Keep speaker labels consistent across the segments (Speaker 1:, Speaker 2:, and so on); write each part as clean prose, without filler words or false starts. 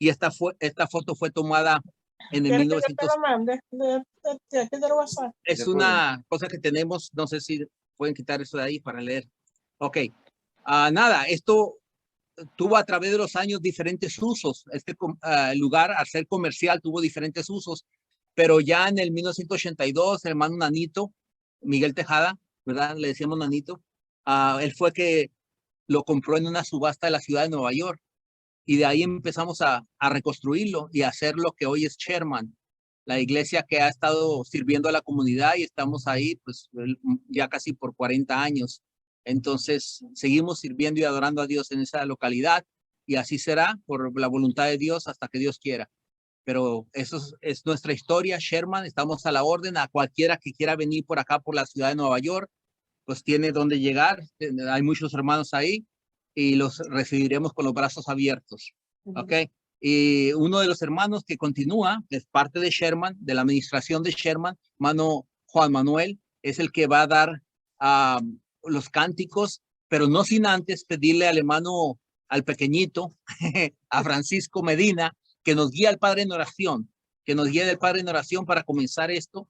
Speaker 1: Y esta foto fue tomada en el 1900. Es una cosa que tenemos, no sé si pueden quitar eso de ahí para leer. Ok. Nada, esto tuvo a través de los años diferentes usos. Este lugar, al ser comercial, tuvo diferentes usos. Pero ya en el 1982, el hermano Nanito, Miguel Tejada, ¿verdad? Le decíamos Nanito. Él fue que lo compró en una subasta de la ciudad de Nueva York. Y de ahí empezamos a reconstruirlo y a hacer lo que hoy es Sherman, la iglesia que ha estado sirviendo a la comunidad, y estamos ahí pues ya casi por 40 años. Entonces seguimos sirviendo y adorando a Dios en esa localidad, y así será por la voluntad de Dios hasta que Dios quiera. Pero eso es nuestra historia, Sherman. Estamos a la orden. A cualquiera que quiera venir por acá, por la ciudad de Nueva York, pues tiene donde llegar. Hay muchos hermanos ahí y los recibiremos con los brazos abiertos. ¿Ok? Y uno de los hermanos que continúa, es parte de Sherman, de la administración de Sherman, hermano Juan Manuel, es el que va a dar los cánticos, pero no sin antes pedirle al hermano, al pequeñito, a Francisco Medina, que nos guíe al Padre en oración, que nos guíe del Padre en oración para comenzar esto.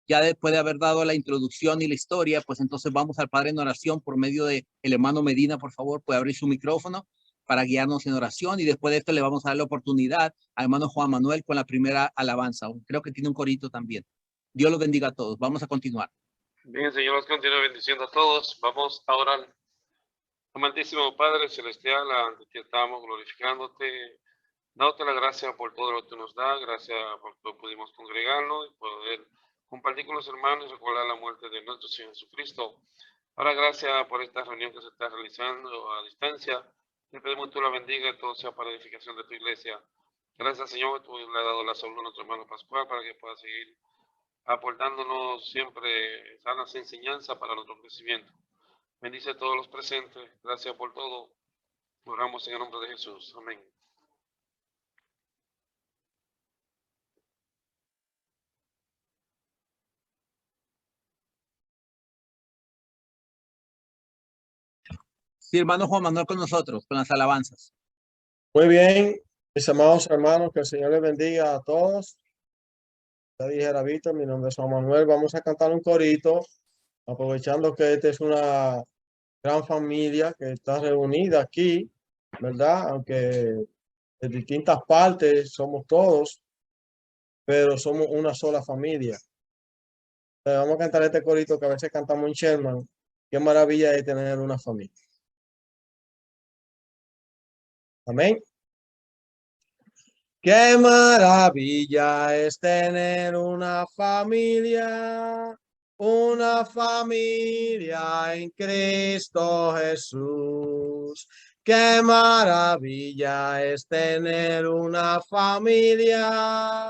Speaker 1: Ya después de haber dado la introducción y la historia, pues entonces vamos al Padre en oración por medio de el hermano Medina. Por favor, puede abrir su micrófono para guiarnos en oración, y después de esto le vamos a dar la oportunidad al hermano Juan Manuel con la primera alabanza. Creo que tiene un corito también. Dios los bendiga a todos. Vamos a continuar.
Speaker 2: Bien, Señor, los continúe bendiciendo a todos. Vamos a orar. Amantísimo Padre Celestial, ante ti estamos glorificándote, dándote la gracia por todo lo que tú nos das. Gracias por que pudimos congregarnos y poder compartir con los hermanos y recordar la muerte de nuestro Señor Jesucristo. Ahora, gracias por esta reunión que se está realizando a distancia. Te pedimos que tú la bendiga y todo sea para edificación de tu iglesia. Gracias, Señor, que tú le has dado la salud a nuestro hermano Pascual para que pueda seguir aportándonos siempre sanas enseñanzas para nuestro crecimiento. Bendice a todos los presentes. Gracias por todo. Oramos en el nombre de Jesús. Amén.
Speaker 1: Sí, hermano Juan Manuel con nosotros, con las alabanzas.
Speaker 3: Muy bien, mis amados hermanos, que el Señor les bendiga a todos. Ya dijera Víctor, mi nombre es Juan Manuel. Vamos a cantar un corito, aprovechando que esta es una gran familia que está reunida aquí, ¿verdad? Aunque de distintas partes somos todos, pero somos una sola familia. Entonces, vamos a cantar este corito que a veces cantamos en Sherman. Qué maravilla es tener una familia. Amén. Qué maravilla es tener una familia en Cristo Jesús. Qué maravilla es tener una familia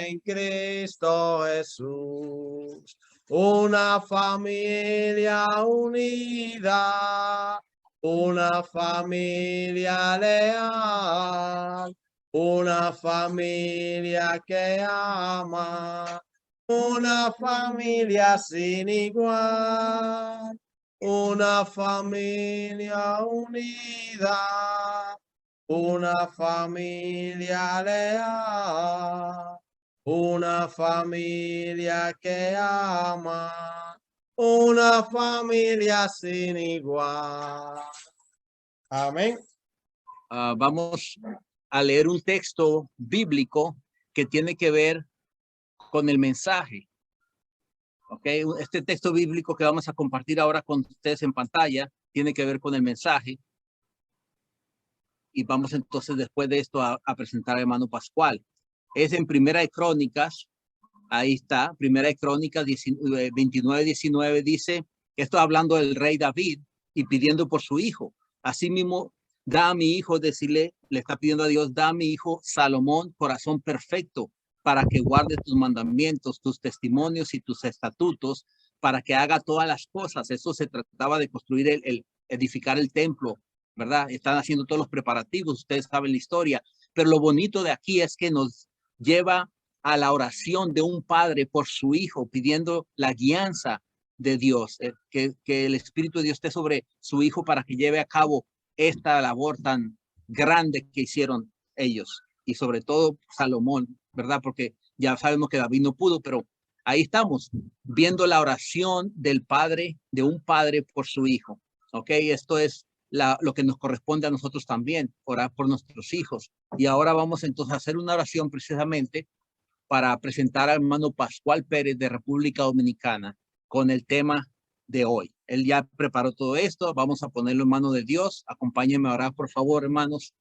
Speaker 3: en Cristo Jesús. Una familia unida. Una familia leal, una familia que ama, una familia sin igual, una familia unida, una familia leal, una familia que ama. Una familia sin igual. Amén.
Speaker 1: Vamos a leer un texto bíblico que tiene que ver con el mensaje. Okay. Este texto bíblico que vamos a compartir ahora con ustedes en pantalla tiene que ver con el mensaje. Y vamos entonces después de esto a presentar al hermano Pascual. Es en Primera de Crónicas. Ahí está, Primera de Crónicas 29-19 dice, esto hablando del rey David y pidiendo por su hijo. Asimismo, da a mi hijo, decirle, le está pidiendo a Dios, da a mi hijo Salomón corazón perfecto para que guarde tus mandamientos, tus testimonios y tus estatutos, para que haga todas las cosas. Eso se trataba de construir edificar el templo, ¿verdad? Están haciendo todos los preparativos, ustedes saben la historia, pero lo bonito de aquí es que nos lleva a la oración de un padre por su hijo, pidiendo la guianza de Dios, que el Espíritu de Dios esté sobre su hijo para que lleve a cabo esta labor tan grande que hicieron ellos y sobre todo Salomón, ¿verdad? Porque ya sabemos que David no pudo, pero ahí estamos viendo la oración del padre, de un padre por su hijo. ¿Ok? Esto es lo que nos corresponde a nosotros también, orar por nuestros hijos. Y ahora vamos entonces a hacer una oración precisamente para presentar al hermano Pascual Pérez de República Dominicana con el tema de hoy. Él ya preparó todo esto, vamos a ponerlo en manos de Dios. Acompáñenme a orar, por favor, hermanos.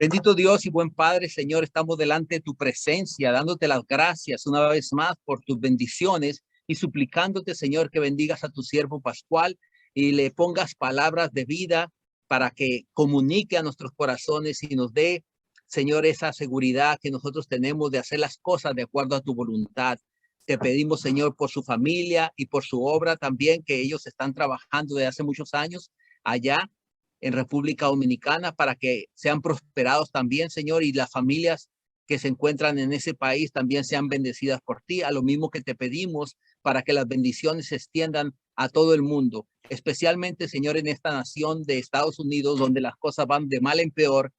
Speaker 1: Bendito Dios y buen Padre, Señor, estamos delante de tu presencia, dándote las gracias una vez más por tus bendiciones y suplicándote, Señor, que bendigas a tu siervo Pascual y le pongas palabras de vida para que comunique a nuestros corazones y nos dé, Señor, esa seguridad que nosotros tenemos de hacer las cosas de acuerdo a tu voluntad. Te pedimos, Señor, por su familia y por su obra también, que ellos están trabajando desde hace muchos años allá en República Dominicana, para que sean prosperados también, Señor, y las familias que se encuentran en ese país también sean bendecidas por ti, a lo mismo que te pedimos para que las bendiciones se extiendan a todo el mundo, especialmente, Señor, en esta nación de Estados Unidos, donde las cosas van de mal en peor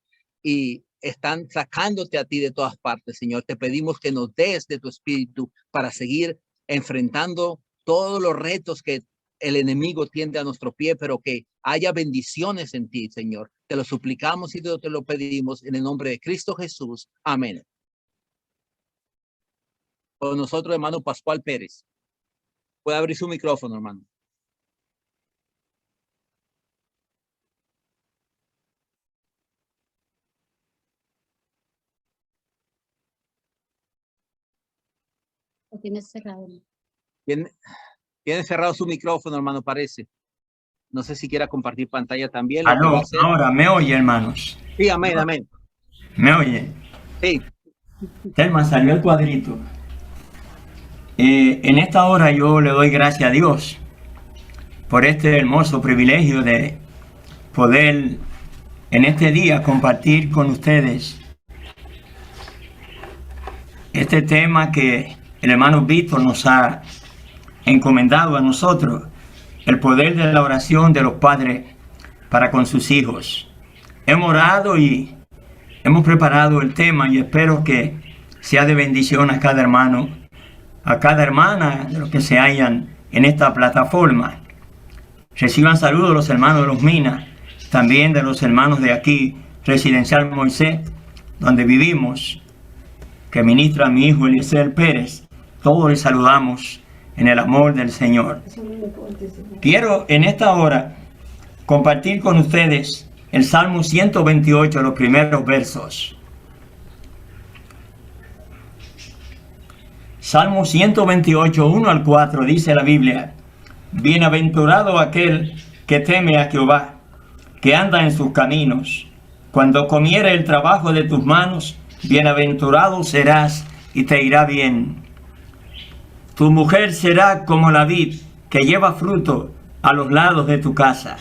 Speaker 1: y están sacándote a ti de todas partes, Señor. Te pedimos que nos des de tu espíritu para seguir enfrentando todos los retos que el enemigo tiende a nuestro pie, pero que haya bendiciones en ti, Señor. Te lo suplicamos y te lo pedimos en el nombre de Cristo Jesús. Amén. Con nosotros, hermano Pascual Pérez. Puede abrir su micrófono, hermano.
Speaker 4: Lo tienes cerrado.
Speaker 1: Tiene cerrado su micrófono, hermano, parece. No sé si quiera compartir pantalla también.
Speaker 5: Aló, ahora me oye, hermanos.
Speaker 1: Sí, amén, amén.
Speaker 5: ¿Me oye?
Speaker 1: Sí.
Speaker 5: Telma, salió el cuadrito. En esta hora yo le doy gracias a Dios por este hermoso privilegio de poder en este día compartir con ustedes este tema que el hermano Víctor nos ha encomendado a nosotros, el poder de la oración de los padres para con sus hijos. Hemos orado y hemos preparado el tema y espero que sea de bendición a cada hermano, a cada hermana de los que se hallan en esta plataforma. Reciban saludos los hermanos de los Minas, también de los hermanos de aquí, Residencial Moisés, donde vivimos, que ministra mi hijo Eliezer Pérez. Todos les saludamos en el amor del Señor. Quiero en esta hora compartir con ustedes el Salmo 128, los primeros versos. Salmo 128, 1 al 4, dice la Biblia: Bienaventurado aquel que teme a Jehová, que anda en sus caminos. Cuando comiere el trabajo de tus manos, bienaventurado serás y te irá bien. Tu mujer será como la vid que lleva fruto a los lados de tu casa.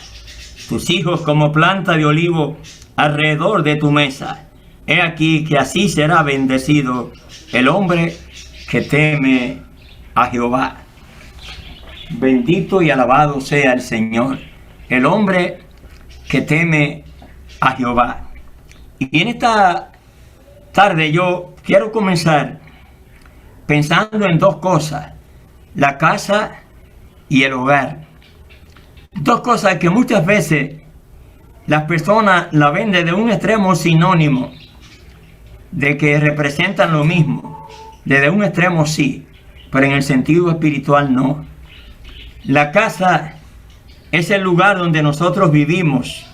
Speaker 5: Tus hijos como planta de olivo alrededor de tu mesa. He aquí que así será bendecido el hombre que teme a Jehová. Bendito y alabado sea el Señor, el hombre que teme a Jehová. Y en esta tarde yo quiero comenzar pensando en dos cosas: la casa y el hogar. Dos cosas que muchas veces las personas la ven desde un extremo sinónimo, de que representan lo mismo. Desde un extremo sí, pero en el sentido espiritual no. La casa es el lugar donde nosotros vivimos.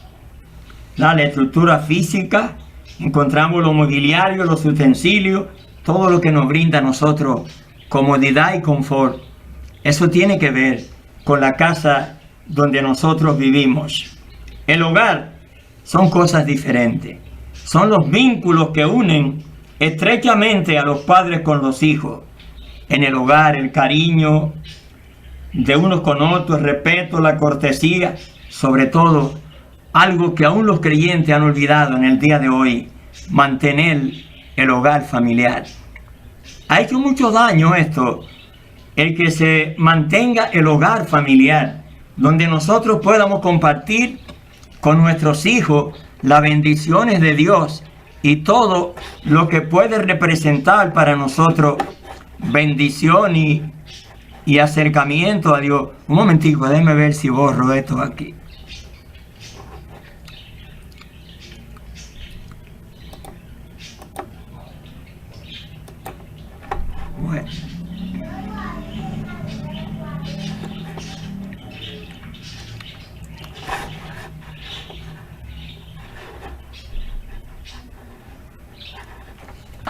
Speaker 5: La estructura física, encontramos los mobiliarios, los utensilios, todo lo que nos brinda a nosotros comodidad y confort. Eso tiene que ver con la casa donde nosotros vivimos. El hogar son cosas diferentes. Son los vínculos que unen estrechamente a los padres con los hijos. En el hogar, el cariño de unos con otros, el respeto, la cortesía, sobre todo, algo que aún los creyentes han olvidado en el día de hoy: mantener el hogar familiar. Ha hecho mucho daño esto, el que se mantenga el hogar familiar, donde nosotros podamos compartir con nuestros hijos las bendiciones de Dios y todo lo que puede representar para nosotros bendición y acercamiento a Dios. Un momentico, déjeme ver si borro esto aquí. Bueno.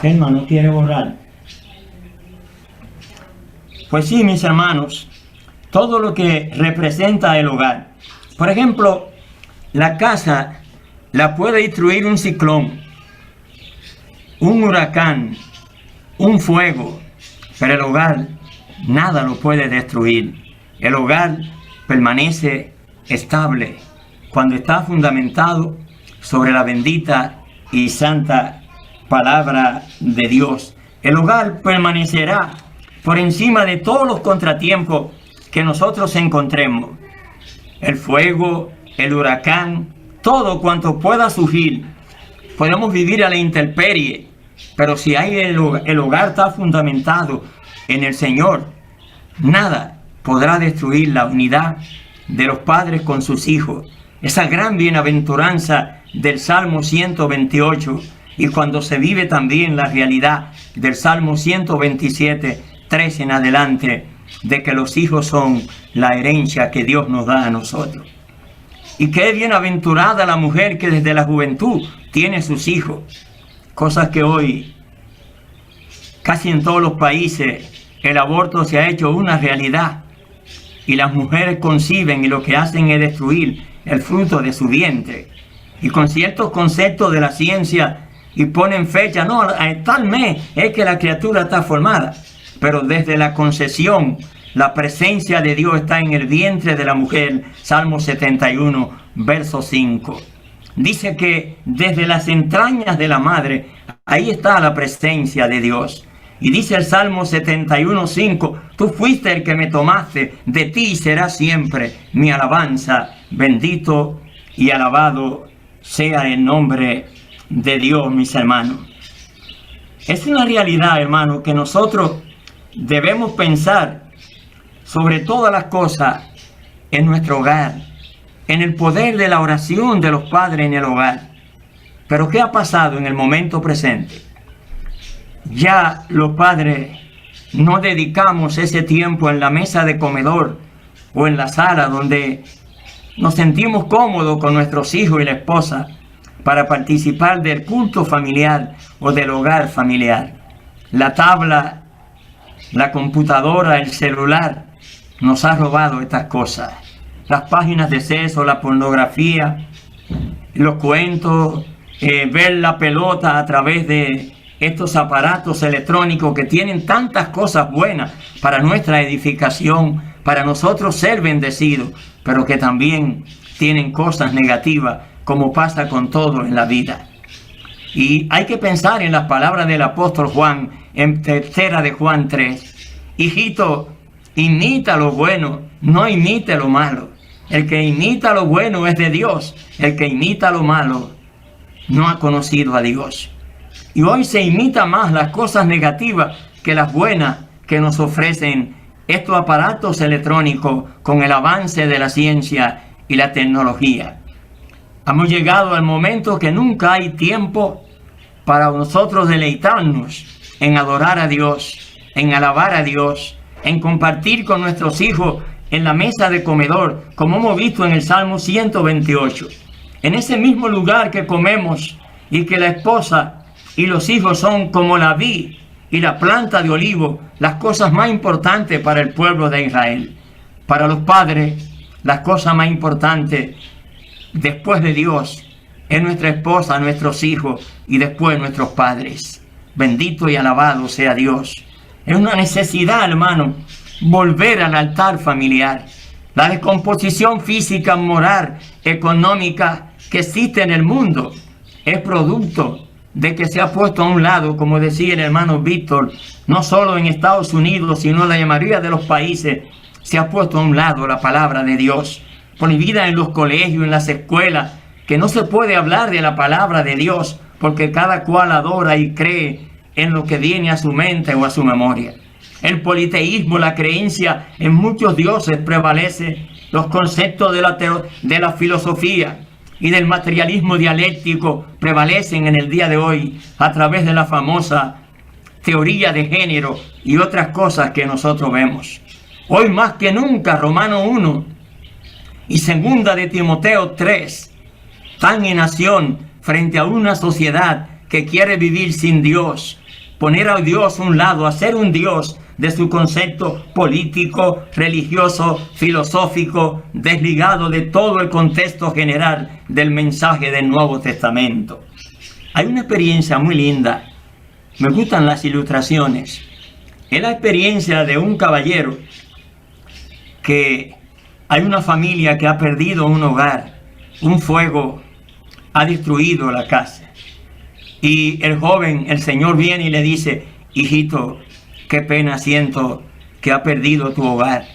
Speaker 5: ¿Qué hermano quiere borrar? Pues sí, mis hermanos, todo lo que representa el hogar. Por ejemplo, la casa la puede destruir un ciclón, un huracán, un fuego, pero el hogar nada lo puede destruir. El hogar permanece estable cuando está fundamentado sobre la bendita y santa palabra de Dios. El hogar permanecerá por encima de todos los contratiempos que nosotros encontremos. El fuego, el huracán, todo cuanto pueda surgir. Podemos vivir a la intemperie, pero si el hogar está fundamentado en el Señor, nada podrá destruir la unidad de los padres con sus hijos. Esa gran bienaventuranza del Salmo 128, y cuando se vive también la realidad del Salmo 127, 3 en adelante, de que los hijos son la herencia que Dios nos da a nosotros. Y qué bienaventurada la mujer que desde la juventud tiene sus hijos. Cosas que hoy, casi en todos los países, el aborto se ha hecho una realidad. Y las mujeres conciben y lo que hacen es destruir el fruto de su vientre. Y con ciertos conceptos de la ciencia, y ponen fecha, no, a tal mes es que la criatura está formada. Pero desde la concepción, la presencia de Dios está en el vientre de la mujer. Salmo 71, verso 5. Dice que desde las entrañas de la madre, ahí está la presencia de Dios. Y dice el Salmo 71, 5, tú fuiste el que me tomaste, de ti será siempre mi alabanza. Bendito y alabado sea el nombre de Dios, mis hermanos. Es una realidad, hermano, que nosotros debemos pensar sobre todas las cosas en nuestro hogar, en el poder de la oración de los padres en el hogar. Pero ¿qué ha pasado en el momento presente? Ya los padres no dedicamos ese tiempo en la mesa de comedor o en la sala donde nos sentimos cómodos con nuestros hijos y la esposa para participar del culto familiar o del hogar familiar. La tabla, la computadora, el celular nos ha robado estas cosas. Las páginas de sexo, la pornografía, los cuentos, ver la pelota a través de estos aparatos electrónicos que tienen tantas cosas buenas para nuestra edificación, para nosotros ser bendecidos, pero que también tienen cosas negativas, como pasa con todo en la vida. Y hay que pensar en las palabras del apóstol Juan, en 3 de Juan 3. Hijito, imita lo bueno, no imite lo malo. El que imita lo bueno es de Dios. El que imita lo malo no ha conocido a Dios. Y hoy se imita más las cosas negativas que las buenas que nos ofrecen estos aparatos electrónicos con el avance de la ciencia y la tecnología. Hemos llegado al momento que nunca hay tiempo para nosotros deleitarnos en adorar a Dios, en alabar a Dios, en compartir con nuestros hijos en la mesa de comedor, como hemos visto en el Salmo 128. En ese mismo lugar que comemos y que la esposa y los hijos son como la vid y la planta de olivo, las cosas más importantes para el pueblo de Israel. Para los padres, las cosas más importantes después de Dios es nuestra esposa, nuestros hijos y después nuestros padres. Bendito y alabado sea Dios. Es una necesidad, hermano, volver al altar familiar. La descomposición física, moral, económica que existe en el mundo es producto de que se ha puesto a un lado, como decía el hermano Víctor, no solo en Estados Unidos, sino en la mayoría de los países, se ha puesto a un lado la palabra de Dios. prohibida en los colegios, en las escuelas, que no se puede hablar de la palabra de Dios, porque cada cual adora y cree en lo que viene a su mente o a su memoria. El politeísmo, la creencia en muchos dioses prevalece. Los conceptos de la filosofía y del materialismo dialéctico prevalecen en el día de hoy a través de la famosa teoría de género y otras cosas que nosotros vemos. Hoy más que nunca, Romanos 1 y 2 de Timoteo 3 están en acción frente a una sociedad que quiere vivir sin Dios, poner a Dios a un lado, hacer un Dios de su concepto político, religioso, filosófico, desligado de todo el contexto general del mensaje del Nuevo Testamento. Hay una experiencia muy linda. Me gustan las ilustraciones. Es la experiencia de un caballero que hay una familia que ha perdido un hogar. Un fuego ha destruido la casa. Y el joven, el señor viene y le dice: hijito, qué pena siento que ha perdido tu hogar.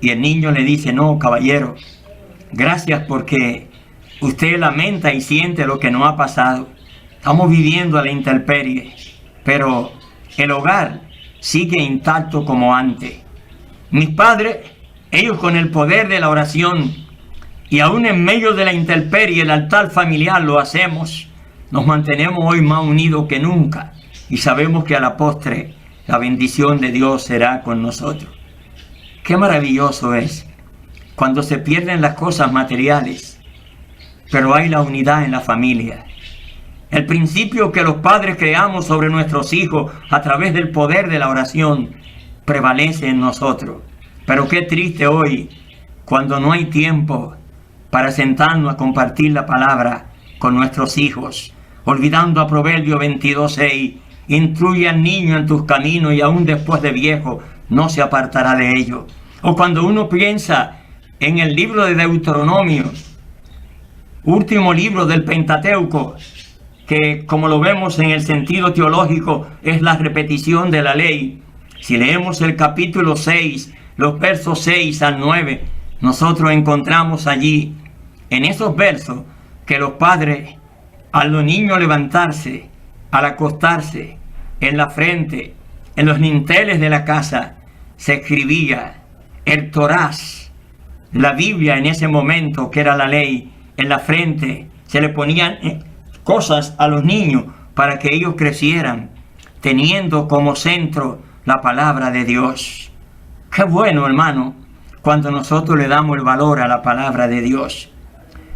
Speaker 5: Y el niño le dice: no, caballero, gracias porque usted lamenta y siente lo que nos ha pasado. Estamos viviendo a la intemperie, pero el hogar sigue intacto como antes. Mis padres, ellos con el poder de la oración y aún en medio de la intemperie, el altar familiar lo hacemos. Nos mantenemos hoy más unidos que nunca y sabemos que a la postre la bendición de Dios será con nosotros. Qué maravilloso es cuando se pierden las cosas materiales, pero hay la unidad en la familia. El principio que los padres creamos sobre nuestros hijos a través del poder de la oración prevalece en nosotros. Pero qué triste hoy cuando no hay tiempo para sentarnos a compartir la palabra con nuestros hijos, olvidando a Proverbio 22:6, instruye al niño en tus caminos y aún después de viejo no se apartará de ellos. O cuando uno piensa en el libro de Deuteronomio, último libro del Pentateuco, que como lo vemos en el sentido teológico es la repetición de la ley. Si leemos el capítulo 6, los versos 6 al 9, nosotros encontramos allí, en esos versos, que los padres, a los niños levantarse, al acostarse, en la frente, en los dinteles de la casa, se escribía el Torás, la Biblia en ese momento, que era la ley, en la frente. Se le ponían cosas a los niños para que ellos crecieran, teniendo como centro la palabra de Dios. Qué bueno, hermano, cuando nosotros le damos el valor a la palabra de Dios.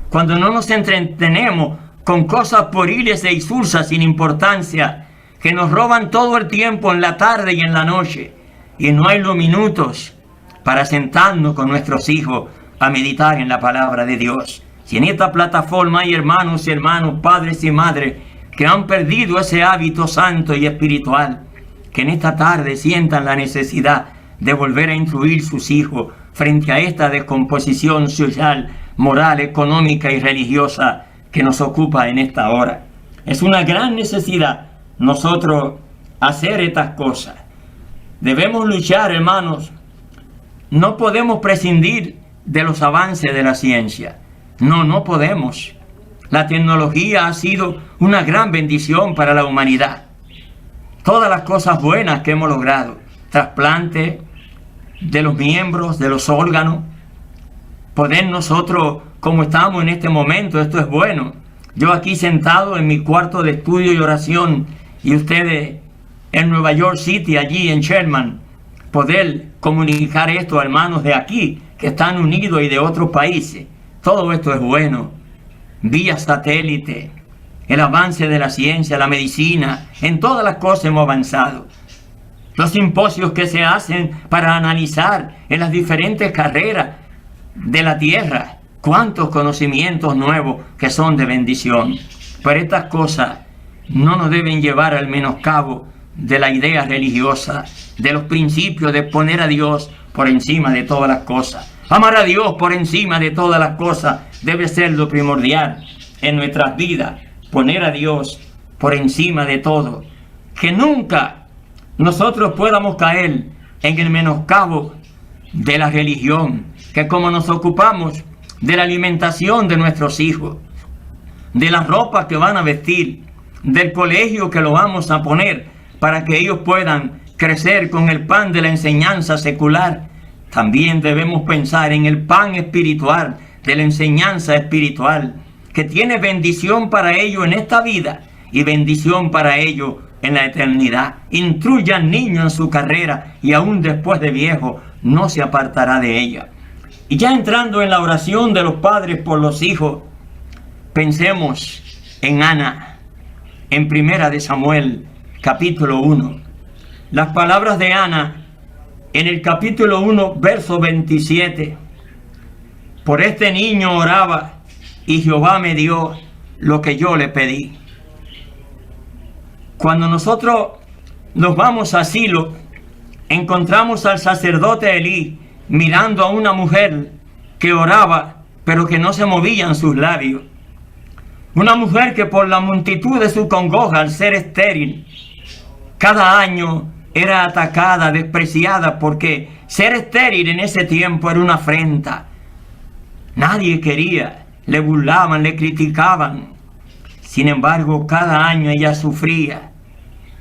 Speaker 5: Cuando no nos entretenemos con cosas pueriles e insulsas sin importancia, que nos roban todo el tiempo en la tarde y en la noche, y no hay los minutos para sentarnos con nuestros hijos a meditar en la palabra de Dios. Si en esta plataforma hay hermanos y hermanos, padres y madres, que han perdido ese hábito santo y espiritual, que en esta tarde sientan la necesidad de volver a instruir sus hijos frente a esta descomposición social, moral, económica y religiosa que nos ocupa en esta hora. Es una gran necesidad nosotros hacer estas cosas. Debemos luchar, hermanos. No podemos prescindir de los avances de la ciencia. No podemos. La tecnología ha sido una gran bendición para la humanidad. Todas las cosas buenas que hemos logrado, trasplante de los miembros, de los órganos, poder nosotros, como estamos en este momento, esto es bueno. Yo aquí sentado en mi cuarto de estudio y oración, y ustedes en Nueva York City, allí en Sherman, poder comunicar esto a hermanos de aquí, que están unidos y de otros países. Todo esto es bueno. Vía satélite, el avance de la ciencia, la medicina, en todas las cosas hemos avanzado. Los simposios que se hacen para analizar en las diferentes carreras de la tierra, cuántos conocimientos nuevos que son de bendición. Pero estas cosas no nos deben llevar al menoscabo de la idea religiosa, de los principios de poner a Dios por encima de todas las cosas. Amar a Dios por encima de todas las cosas debe ser lo primordial en nuestras vidas. Poner a Dios por encima de todo. Que nunca nosotros podamos caer en el menoscabo de la religión. Que como nos ocupamos de la alimentación de nuestros hijos, de la ropa que van a vestir, del colegio que lo vamos a poner para que ellos puedan crecer con el pan de la enseñanza secular. También debemos pensar en el pan espiritual, de la enseñanza espiritual, que tiene bendición para ellos en esta vida y bendición para ellos en la eternidad. Instruya al niño en su carrera y aún después de viejo no se apartará de ella. Y ya entrando en la oración de los padres por los hijos, pensemos en Ana, en Primera de Samuel, capítulo 1. Las palabras de Ana en el capítulo 1, verso 27. Por este niño oraba y Jehová me dio lo que yo le pedí. Cuando nosotros nos vamos a Silo, encontramos al sacerdote Elí mirando a una mujer que oraba, pero que no se movían sus labios. Una mujer que por la multitud de su congoja al ser estéril, cada año era atacada, despreciada, porque ser estéril en ese tiempo era una afrenta. Nadie quería, le burlaban, le criticaban. Sin embargo, cada año ella sufría.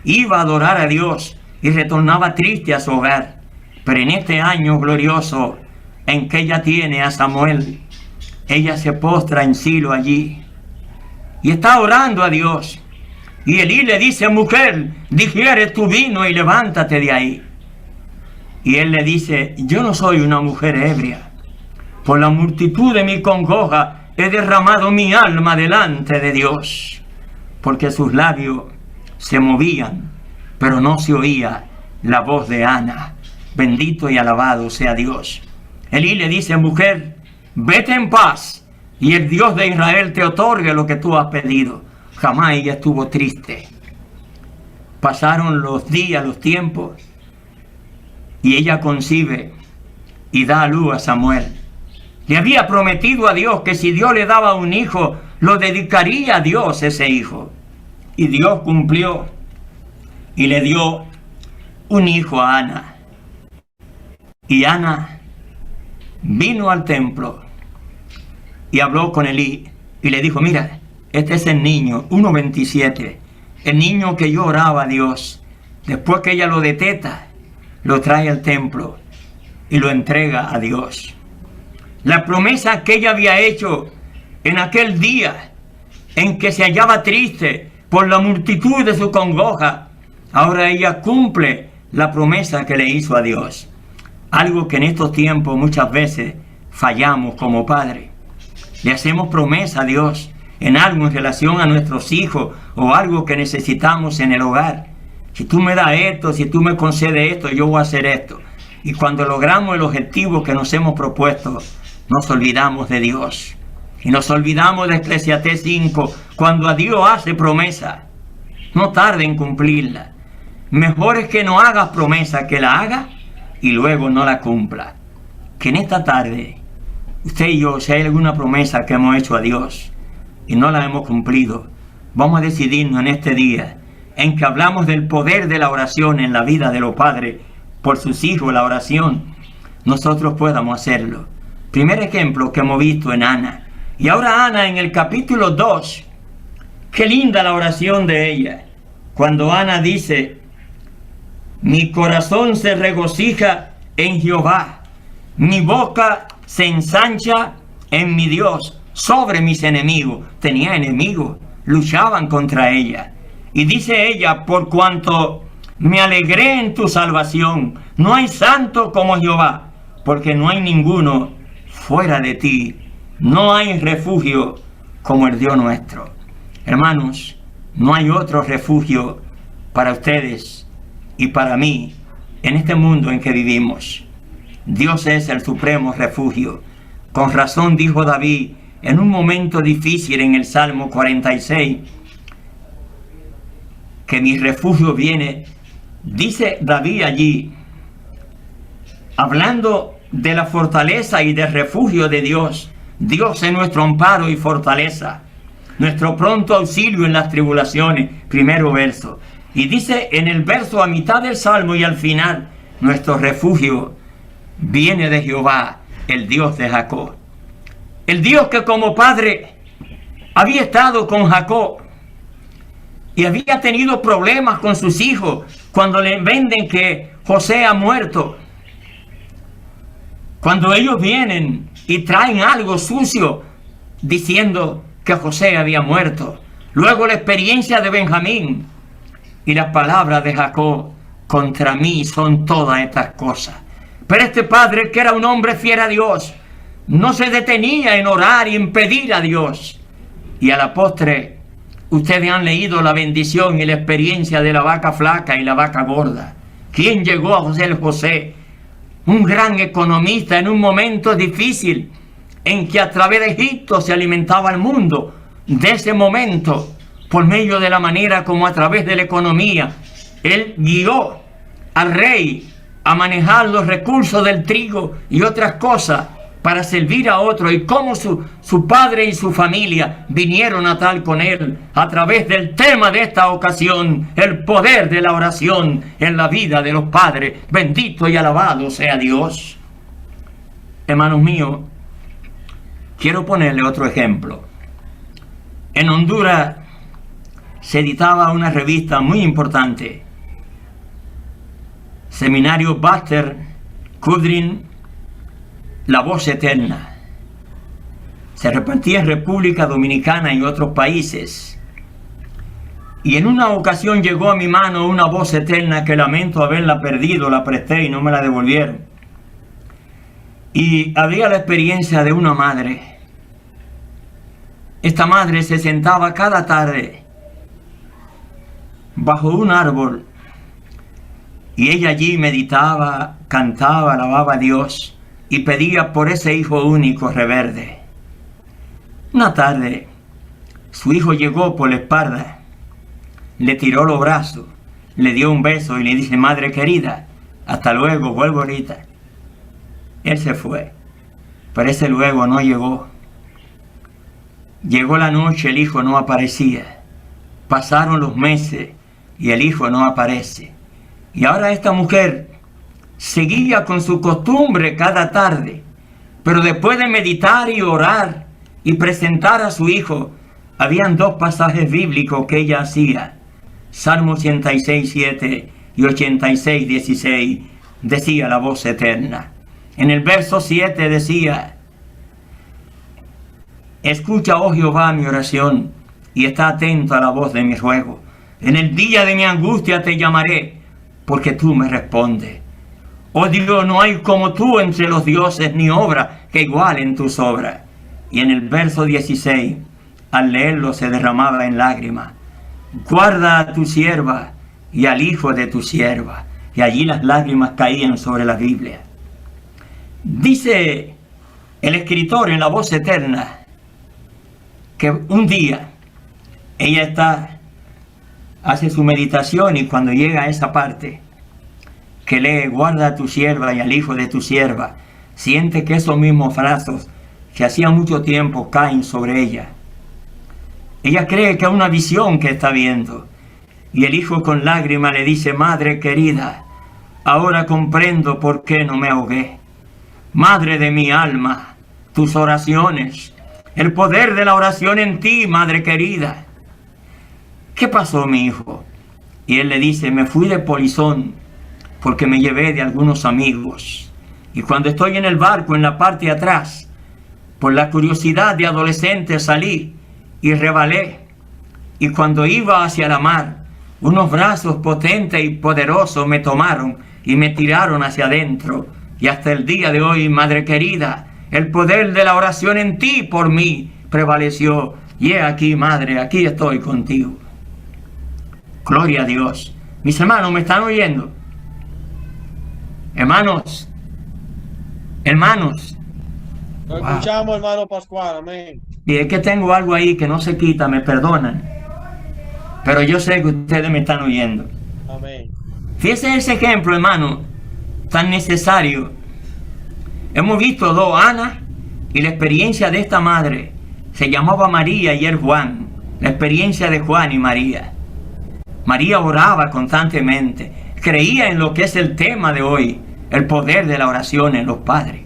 Speaker 5: Iba a adorar a Dios y retornaba triste a su hogar. Pero en este año glorioso en que ella tiene a Samuel, ella se postra en Silo allí y está orando a Dios. Y Elí le dice: mujer, digiere tu vino y levántate de ahí. Y él le dice: yo no soy una mujer ebria. Por la multitud de mi congoja he derramado mi alma delante de Dios. Porque sus labios se movían, pero no se oía la voz de Ana. Bendito y alabado sea Dios. Elí le dice: mujer, vete en paz, y el Dios de Israel te otorgue lo que tú has pedido. Jamás ella estuvo triste. Pasaron los días, los tiempos, y ella concibe y da a luz a Samuel. Le había prometido a Dios que si Dios le daba un hijo, lo dedicaría a Dios ese hijo. Y Dios cumplió y le dio un hijo a Ana. Y Ana vino al templo y habló con Elí y le dijo: mira, este es el niño, 1:27, el niño que yo oraba a Dios. Después que ella lo deteta, lo trae al templo y lo entrega a Dios. La promesa que ella había hecho en aquel día en que se hallaba triste por la multitud de su congoja, ahora ella cumple la promesa que le hizo a Dios. Algo que en estos tiempos muchas veces fallamos como padres. Le hacemos promesa a Dios en algo en relación a nuestros hijos o algo que necesitamos en el hogar. Si tú me das esto, si tú me concedes esto, yo voy a hacer esto. Y cuando logramos el objetivo que nos hemos propuesto, nos olvidamos de Dios. Y nos olvidamos de Eclesiastés 5. Cuando a Dios hace promesa, no tarde en cumplirla. Mejor es que no hagas promesa que la haga y luego no la cumpla. Que en esta tarde, usted y yo, si hay alguna promesa que hemos hecho a Dios y no la hemos cumplido, vamos a decidirnos en este día en que hablamos del poder de la oración en la vida de los padres por sus hijos, la oración, nosotros podamos hacerlo. Primer ejemplo que hemos visto en Ana. Y ahora Ana en el capítulo 2, qué linda la oración de ella. Cuando Ana dice: mi corazón se regocija en Jehová, mi boca se ensancha en mi Dios sobre mis enemigos. Tenía enemigos, luchaban contra ella. Y dice ella: por cuanto me alegré en tu salvación, no hay santo como Jehová, porque no hay ninguno fuera de ti, no hay refugio como el Dios nuestro. Hermanos, no hay otro refugio para ustedes y para mí en este mundo en que vivimos. Dios es el supremo refugio. Con razón dijo David en un momento difícil en el Salmo 46, que mi refugio viene. Dice David allí, hablando de la fortaleza y del refugio de Dios. Dios es nuestro amparo y fortaleza, nuestro pronto auxilio en las tribulaciones. Primero verso. Y dice en el verso a mitad del Salmo y al final: nuestro refugio viene de Jehová, el Dios de Jacob. El Dios que como padre había estado con Jacob y había tenido problemas con sus hijos cuando le venden que José ha muerto. Cuando ellos vienen y traen algo sucio diciendo que José había muerto. Luego la experiencia de Benjamín y las palabras de Jacob: contra mí son todas estas cosas. Pero este padre, que era un hombre fiel a Dios, no se detenía en orar y en pedir a Dios. Y a la postre, ustedes han leído la bendición y la experiencia de la vaca flaca y la vaca gorda. ¿Quién llegó a José? Un gran economista en un momento difícil en que a través de Egipto se alimentaba el mundo. De ese momento, por medio de la manera como a través de la economía, él guió al rey a manejar los recursos del trigo y otras cosas para servir a otros, y cómo su padre y su familia vinieron a tal con él a través del tema de esta ocasión: el poder de la oración en la vida de los padres. Bendito y alabado sea Dios. Hermanos míos, quiero ponerle otro ejemplo. En Honduras se editaba una revista muy importante, Seminario Baxter Kudrin, La Voz Eterna. Se repartía en República Dominicana y otros países. Y en una ocasión llegó a mi mano una voz eterna que lamento haberla perdido. La presté y no me la devolvieron. Y había la experiencia de una madre. Esta madre se sentaba cada tarde bajo un árbol y ella allí meditaba, cantaba, alababa a Dios y pedía por ese hijo único rebelde. Una tarde, su hijo llegó por la espalda, le tiró los brazos, le dio un beso y le dice: madre querida, hasta luego, vuelvo ahorita. Él se fue, pero ese luego no llegó. Llegó la noche, el hijo no aparecía. Pasaron los meses y el hijo no aparece. Y ahora esta mujer seguía con su costumbre cada tarde, pero después de meditar y orar y presentar a su hijo, habían dos pasajes bíblicos que ella hacía. Salmo 86:7 y 86:16 decía la voz eterna. En el verso 7 decía: escucha, oh Jehová, mi oración, y está atento a la voz de mi ruego. En el día de mi angustia te llamaré, porque tú me respondes. Oh Dios, no hay como tú entre los dioses, ni obra que igualen tus obras. Y en el verso 16, al leerlo, se derramaba en lágrimas. Guarda a tu sierva y al hijo de tu sierva. Y allí las lágrimas caían sobre la Biblia. Dice el escritor en La Voz Eterna que un día ella hace su meditación, y cuando llega a esa parte que lee: guarda a tu sierva y al hijo de tu sierva, siente que esos mismos brazos que hacía mucho tiempo caen sobre ella. Ella cree que es una visión que está viendo, y el hijo con lágrimas le dice: madre querida, ahora comprendo por qué no me ahogué. Madre de mi alma, tus oraciones, el poder de la oración en ti, madre querida. ¿Qué pasó, mi hijo? Y él le dice: me fui de polizón porque me llevé de algunos amigos. Y cuando estoy en el barco, en la parte de atrás, por la curiosidad de adolescente salí y rebalé. Y cuando iba hacia la mar, unos brazos potentes y poderosos me tomaron y me tiraron hacia adentro. Y hasta el día de hoy, madre querida, el poder de la oración en ti por mí prevaleció. Y he aquí, madre, aquí estoy contigo. Gloria a Dios. Mis hermanos, ¿me están oyendo? Hermanos.
Speaker 3: Lo escuchamos, hermano Pascual, amén.
Speaker 5: Y es que tengo algo ahí que no se quita, me perdonan. Pero yo sé que ustedes me están oyendo.
Speaker 3: Amén.
Speaker 5: Fíjense ese ejemplo, hermano, tan necesario. Hemos visto dos, Ana, y la experiencia de esta madre. Se llamaba María y era Juan. La experiencia de Juan y María. María oraba constantemente. Creía en lo que es el tema de hoy, el poder de la oración en los padres.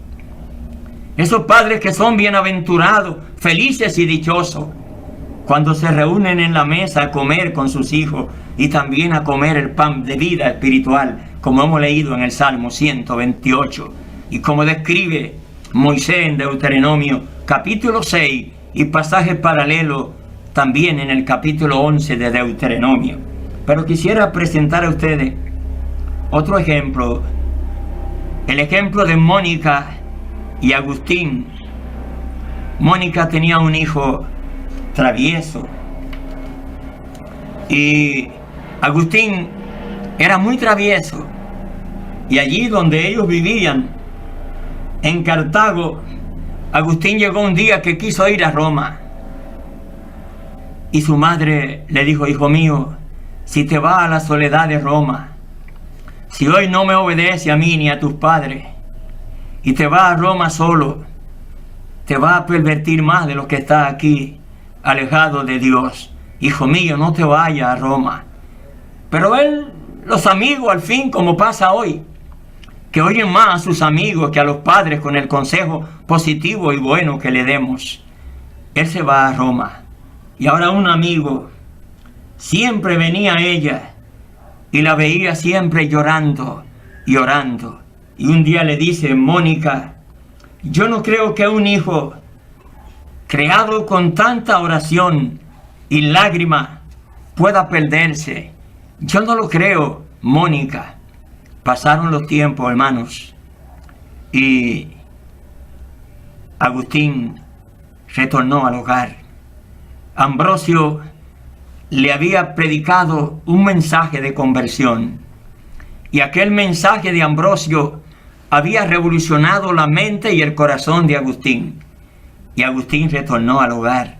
Speaker 5: Esos padres que son bienaventurados, felices y dichosos, cuando se reúnen en la mesa a comer con sus hijos y también a comer el pan de vida espiritual, como hemos leído en el Salmo 128 y como describe Moisés en Deuteronomio capítulo 6 y pasajes paralelos también en el capítulo 11 de Deuteronomio. Pero quisiera presentar a ustedes otro ejemplo, el ejemplo de Mónica y Agustín. Mónica tenía un hijo travieso y Agustín era muy travieso, y allí donde ellos vivían, en Cartago, Agustín llegó un día que quiso ir a Roma y su madre le dijo: hijo mío, si te vas a la soledad de Roma, si hoy no me obedece a mí ni a tus padres y te vas a Roma solo, te vas a pervertir más de lo que está aquí alejado de Dios. Hijo mío, no te vayas a Roma. Pero los amigos, al fin, como pasa hoy, que oyen más a sus amigos que a los padres con el consejo positivo y bueno que le demos. Él se va a Roma. Y ahora un amigo siempre venía a ella y la veía siempre llorando y orando. Y un día le dice: Mónica, yo no creo que un hijo creado con tanta oración y lágrimas pueda perderse. Yo no lo creo, Mónica. Pasaron los tiempos, hermanos, y Agustín retornó al hogar. Ambrosio le había predicado un mensaje de conversión, y aquel mensaje de Ambrosio había revolucionado la mente y el corazón de Agustín. Y Agustín retornó al hogar.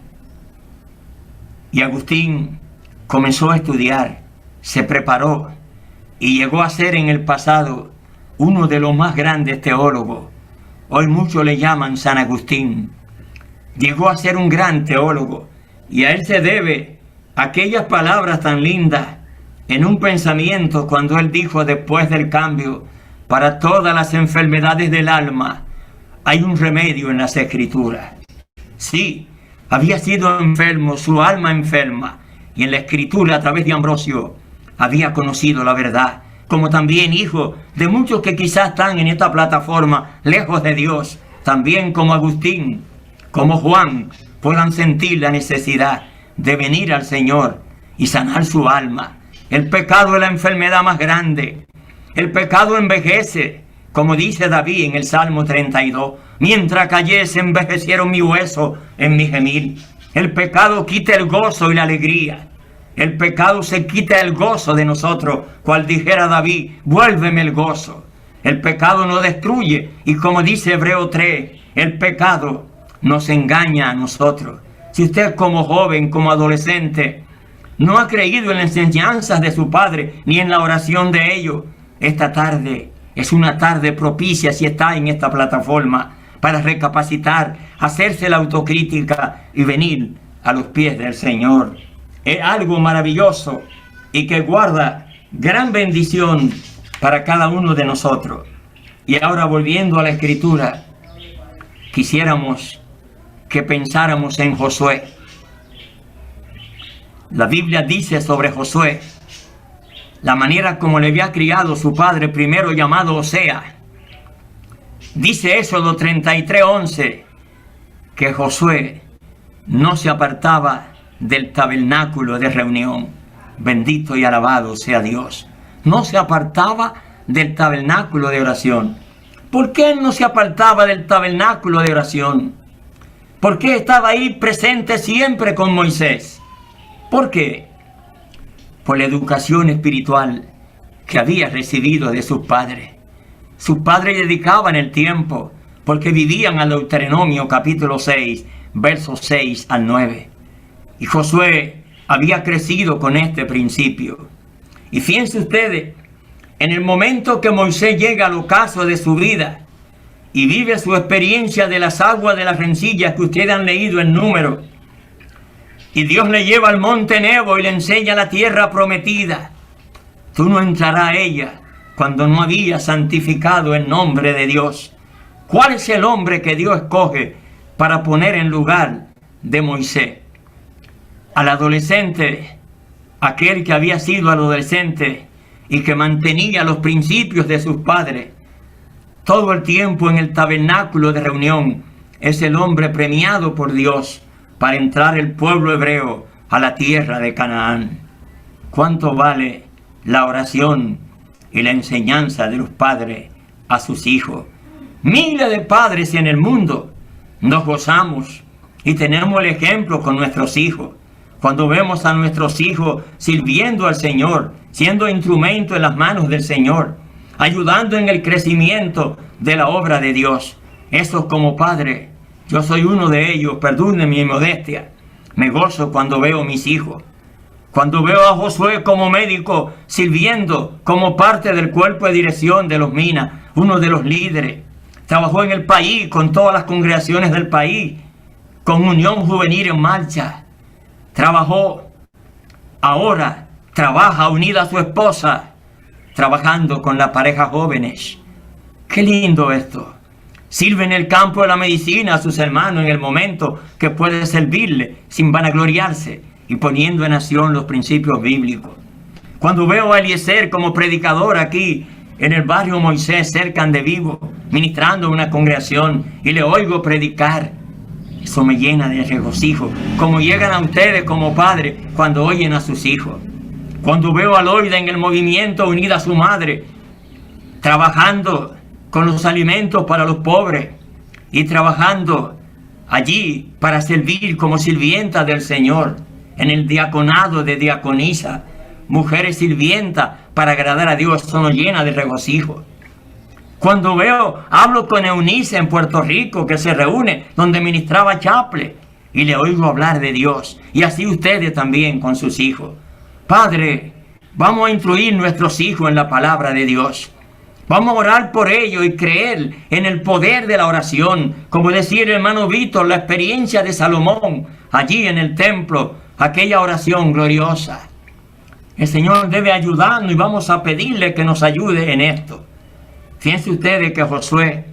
Speaker 5: Y Agustín comenzó a estudiar, se preparó y llegó a ser en el pasado uno de los más grandes teólogos. Hoy muchos le llaman San Agustín. Llegó a ser un gran teólogo, y a él se debe aquellas palabras tan lindas en un pensamiento cuando él dijo después del cambio: para todas las enfermedades del alma hay un remedio en las Escrituras. Sí, había sido enfermo, su alma enferma, y en la Escritura, a través de Ambrosio, había conocido la verdad. Como también hijo de muchos que quizás están en esta plataforma lejos de Dios, también como Agustín, como Juan, puedan sentir la necesidad de venir al Señor y sanar su alma. El pecado es la enfermedad más grande. El pecado envejece, como dice David en el Salmo 32. Mientras cayese, envejecieron mi hueso en mi gemir. El pecado quita el gozo y la alegría. El pecado se quita el gozo de nosotros, cual dijera David: vuélveme el gozo. El pecado nos destruye, y como dice Hebreo 3, el pecado nos engaña a nosotros. Si usted como joven, como adolescente, no ha creído en las enseñanzas de su padre, ni en la oración de ellos, esta tarde es una tarde propicia, si está en esta plataforma, para recapacitar, hacerse la autocrítica y venir a los pies del Señor. Es algo maravilloso y que guarda gran bendición para cada uno de nosotros. Y ahora, volviendo a la Escritura, quisiéramos que pensáramos en Josué. La Biblia dice sobre Josué la manera como le había criado su padre primero, llamado Osea. Dice Éxodo 33:11 que Josué no se apartaba del tabernáculo de reunión. Bendito y alabado sea Dios. No se apartaba del tabernáculo de oración. ¿Por qué no se apartaba del tabernáculo de oración? ¿Por qué estaba ahí presente siempre con Moisés? ¿Por qué? Por la educación espiritual que había recibido de sus padres. Sus padres dedicaban el tiempo porque vivían al Deuteronomio capítulo 6, versos 6 al 9. Y Josué había crecido con este principio. Y fíjense ustedes, en el momento que Moisés llega al ocaso de su vida y vive su experiencia de las aguas de las rencillas que ustedes han leído en Números, y Dios le lleva al monte Nebo y le enseña la tierra prometida, tú no entrarás a ella cuando no había santificado el nombre de Dios, ¿Cuál es el hombre que Dios escoge para poner en lugar de Moisés? Al adolescente, aquel que había sido adolescente y que mantenía los principios de sus padres todo el tiempo en el tabernáculo de reunión, es el hombre premiado por Dios para entrar el pueblo hebreo a la tierra de Canaán. ¿Cuánto vale la oración y la enseñanza de los padres a sus hijos? Miles de padres en el mundo nos gozamos y tenemos el ejemplo con nuestros hijos. Cuando vemos a nuestros hijos sirviendo al Señor, siendo instrumento en las manos del Señor, ayudando en el crecimiento de la obra de Dios. Eso como padre, yo soy uno de ellos, perdone mi modestia. Me gozo cuando veo a mis hijos. Cuando veo a Josué como médico, sirviendo como parte del cuerpo de dirección de los Minas, uno de los líderes. Trabajó en el país con todas las congregaciones del país, con Unión Juvenil en marcha. Trabajó, ahora trabaja unida a su esposa, trabajando con las parejas jóvenes. Qué lindo esto. Sirve en el campo de la medicina a sus hermanos en el momento que puede servirle sin vanagloriarse y poniendo en acción los principios bíblicos. Cuando veo a Eliezer como predicador aquí en el barrio Moisés, cerca de Vivo, ministrando en una congregación y le oigo predicar, eso me llena de regocijo, como llegan a ustedes como padres cuando oyen a sus hijos. Cuando veo a Loida en el movimiento unida a su madre, trabajando con los alimentos para los pobres y trabajando allí para servir como sirvienta del Señor, en el diaconado de diaconisa, mujeres sirvientas para agradar a Dios, eso nos llena de regocijo. Cuando hablo con Eunice en Puerto Rico, que se reúne donde ministraba Chaple, y le oigo hablar de Dios, y así ustedes también con sus hijos. Padre, vamos a instruir nuestros hijos en la palabra de Dios. Vamos a orar por ellos y creer en el poder de la oración. Como decía el hermano Víctor, la experiencia de Salomón, allí en el templo, aquella oración gloriosa. El Señor debe ayudarnos y vamos a pedirle que nos ayude en esto. Fíjense ustedes que Josué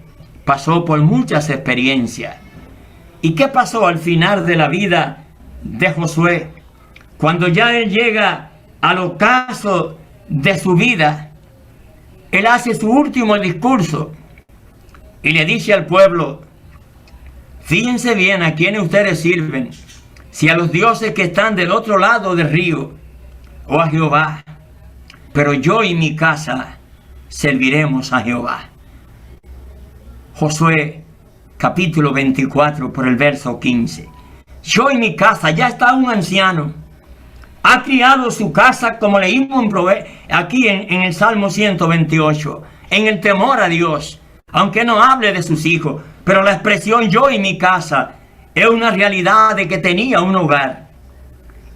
Speaker 5: pasó por muchas experiencias. ¿Y qué pasó al final de la vida de Josué? Cuando ya él llega al ocaso de su vida, él hace su último discurso y le dice al pueblo: fíjense bien a quienes ustedes sirven, si a los dioses que están del otro lado del río o a Jehová, pero yo y mi casa serviremos a Jehová. Josué capítulo 24 por el verso 15. Yo y mi casa, ya está un anciano, ha criado su casa como leímos aquí en el Salmo 128, en el temor a Dios, aunque no hable de sus hijos, pero la expresión yo y mi casa es una realidad de que tenía un hogar.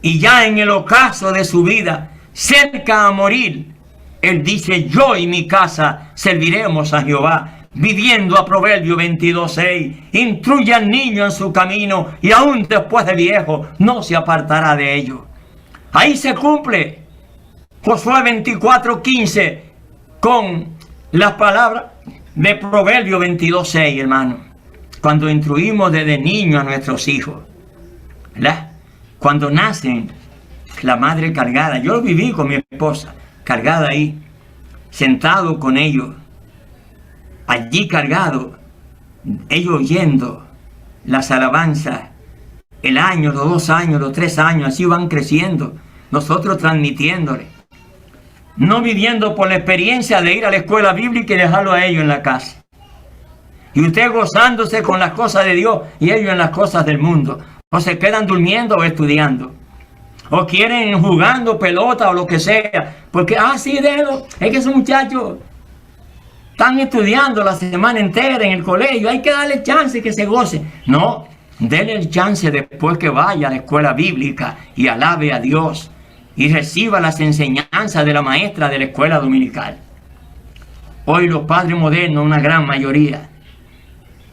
Speaker 5: Y ya en el ocaso de su vida, cerca a morir, él dice: yo y mi casa serviremos a Jehová. Viviendo a Proverbio 22:6, instruye al niño en su camino y aún después de viejo no se apartará de ello. Ahí se cumple Josué 24:15 con las palabras de Proverbio 22:6, hermano. Cuando instruimos desde niño a nuestros hijos, ¿verdad? Cuando nacen, la madre cargada, yo lo viví con mi esposa, cargada ahí, sentado con ellos, allí cargado, ellos oyendo las alabanzas, el año, los 2 años, los 3 años, así van creciendo, nosotros transmitiéndole, no viviendo por la experiencia de ir a la escuela bíblica y dejarlo a ellos en la casa. Y usted gozándose con las cosas de Dios y ellos en las cosas del mundo. O se quedan durmiendo o estudiando. O quieren jugando pelota o lo que sea. Porque, sí, dedo, es que esos muchachos están estudiando la semana entera en el colegio. Hay que darle chance que se goce. No, denle el chance después que vaya a la escuela bíblica y alabe a Dios. Y reciba las enseñanzas de la maestra de la escuela dominical. Hoy los padres modernos, una gran mayoría,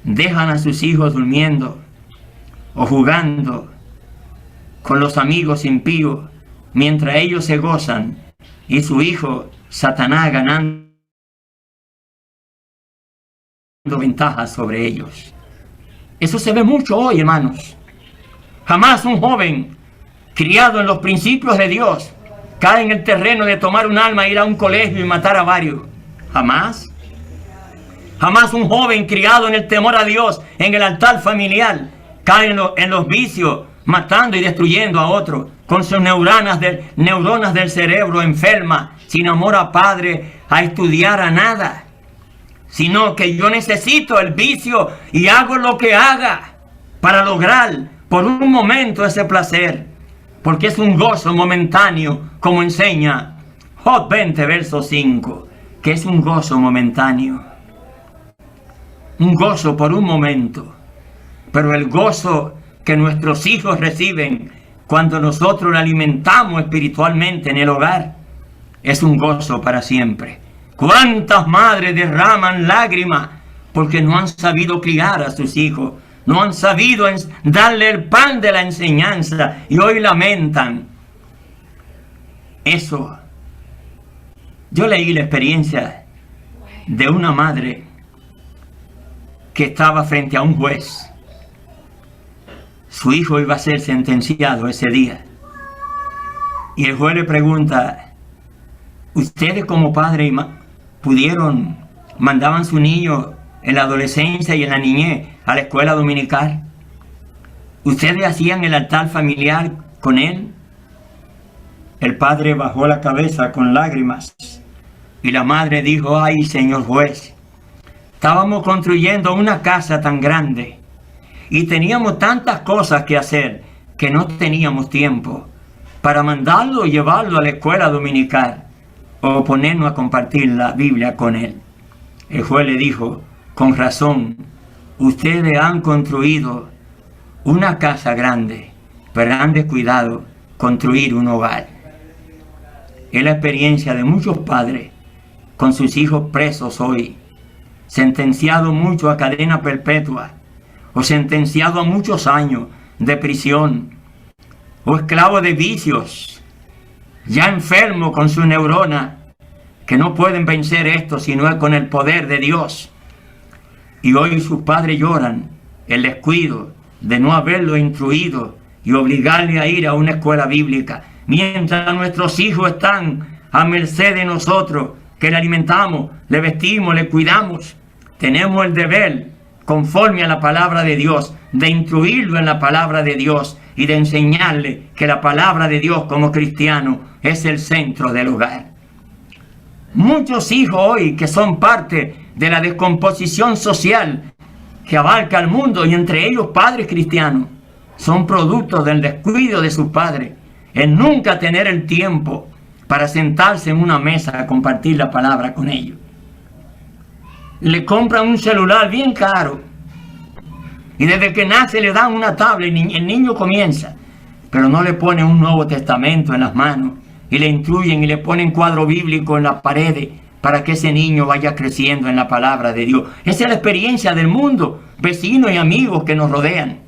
Speaker 5: dejan a sus hijos durmiendo o jugando con los amigos impíos mientras ellos se gozan y su hijo Satanás ganando ventaja sobre ellos. Eso se ve mucho hoy, hermanos. Jamás un joven criado en los principios de Dios cae en el terreno de tomar un alma, ir a un colegio y matar a varios. Jamás. Jamás un joven criado en el temor a Dios, en el altar familiar, cae en los vicios, matando y destruyendo a otros, con sus neuronas del cerebro enfermas, sin amor a Padre, a estudiar a nada. Sino que yo necesito el vicio y hago lo que haga para lograr por un momento ese placer, porque es un gozo momentáneo, como enseña Job 20, verso 5, que es un gozo momentáneo. Un gozo por un momento, pero el gozo que nuestros hijos reciben cuando nosotros le alimentamos espiritualmente en el hogar es un gozo para siempre. ¿Cuántas madres derraman lágrimas porque no han sabido criar a sus hijos? No han sabido darle el pan de la enseñanza y hoy lamentan. Eso. Yo leí la experiencia de una madre que estaba frente a un juez. Su hijo iba a ser sentenciado ese día. Y el juez le pregunta, ¿ustedes como padre mandaban su niño en la adolescencia y en la niñez a la escuela dominical? ¿Ustedes hacían el altar familiar con él? El padre bajó la cabeza con lágrimas y la madre dijo, ay, señor juez, estábamos construyendo una casa tan grande y teníamos tantas cosas que hacer que no teníamos tiempo para mandarlo y llevarlo a la escuela dominical o ponernos a compartir la Biblia con él. El juez le dijo, con razón, ustedes han construido una casa grande, pero han descuidado construir un hogar. Es la experiencia de muchos padres con sus hijos presos hoy, sentenciados muchos a cadena perpetua, o sentenciados a muchos años de prisión, o esclavos de vicios, ya enfermos con su neurona, que no pueden vencer esto sino es con el poder de Dios. Y hoy sus padres lloran el descuido de no haberlo instruido y obligarle a ir a una escuela bíblica, mientras nuestros hijos están a merced de nosotros, que le alimentamos, le vestimos, le cuidamos. Tenemos el deber, conforme a la palabra de Dios, de instruirlo en la palabra de Dios y de enseñarle que la palabra de Dios como cristiano es el centro del hogar. Muchos hijos hoy que son parte de la descomposición social que abarca al mundo, y entre ellos padres cristianos, son productos del descuido de sus padres, en nunca tener el tiempo para sentarse en una mesa a compartir la palabra con ellos. Le compran un celular bien caro y desde que nace le dan una tablet y el niño comienza, pero no le ponen un Nuevo Testamento en las manos y le instruyen y le ponen cuadro bíblico en las paredes para que ese niño vaya creciendo en la palabra de Dios. Esa es la experiencia del mundo, vecinos y amigos que nos rodean.